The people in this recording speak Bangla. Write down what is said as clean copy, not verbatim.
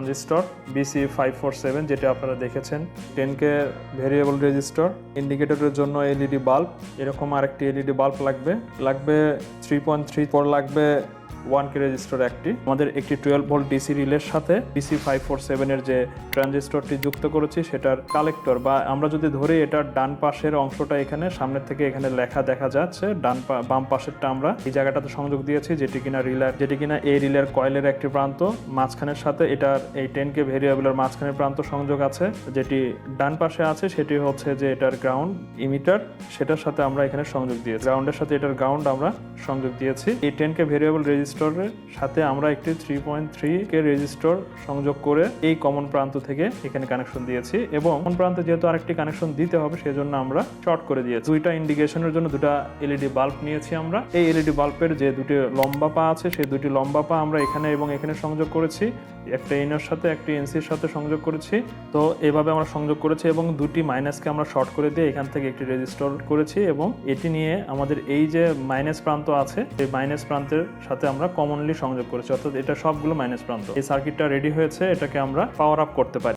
ট্রানজিস্টর BC547 যেটা আপনারা দেখেছেন, 10K ভেরিয়েবল রেজিস্টর, ইন্ডিকেটরের জন্য এলইডি বাল্ব, এরকম আরেকটি এলইডি বাল্ব লাগবে 3.34 লাগবে 1K রেজিস্টর একটি। আমাদের একটি 12 ভোল্ট ডিসি রিলের সাথে BC547 এর যে ট্রানজিস্টরটি যুক্ত করেছি সেটার কালেক্টর, বা আমরা যদি ধরি এটার ডান পাশের অংশটা এখানে সামনের থেকে এখানে লেখা দেখা যাচ্ছে, বাম পাশেরটা আমরা এই জায়গাটাতে সংযোগ দিয়েছি, যেটি কিনা এই রিলের কয়েলের একটি প্রান্ত, মাঝখানের সাথে এটার এই 10K ভেরিয়েবলের মাঝখানের প্রান্ত সংযোগ আছে। যেটি ডান পাশে আছে সেটি হচ্ছে যে এটার গ্রাউন্ড ইমিটার, সেটার সাথে আমরা এখানে সংযোগ দিয়েছি, গ্রাউন্ডের সাথে এটার গ্রাউন্ড আমরা সংযোগ দিয়েছি। এই 10K ভেরিয়েবল রেজিস্টরের সাথে আমরা একটি 3.3K রেজিস্টর সংযোগ করে এই কমন প্রান্ত থেকে এখানে কানেকশন দিয়েছি, এবং কমন প্রান্তে যেহেতু আরেকটি কানেকশন দিতে হবে সেজন্য আমরা শর্ট করে দিয়েছি। দুইটা ইন্ডিকেশনের জন্য দুটো এলইডি বাল্ব নিয়েছি আমরা। এই এলইডি বাল্বের যে দুটি লম্বা পা আছে সেই দুটি লম্বা পা আমরা এখানে এবং এখানে সংযোগ করেছি, একটা ইনের সাথে একটি এনসির সাথে সংযোগ করেছি। তো এভাবে আমরা সংযোগ করেছি এবং দুটি মাইনাসকে আমরা শর্ট করে দিয়ে এখান থেকে একটি রেজিস্টর করেছি, এবং এটি নিয়ে আমাদের এই যে মাইনাস প্রান্ত আছে এই মাইনাস প্রান্তের সাথে আমরা কমনলি সংযোগ করেছি, অর্থাৎ এটা সবগুলো মাইনাস প্রান্ত। এই সার্কিটটা রেডি হয়েছে, এটাকে আমরা পাওয়ার আপ করতে পারি।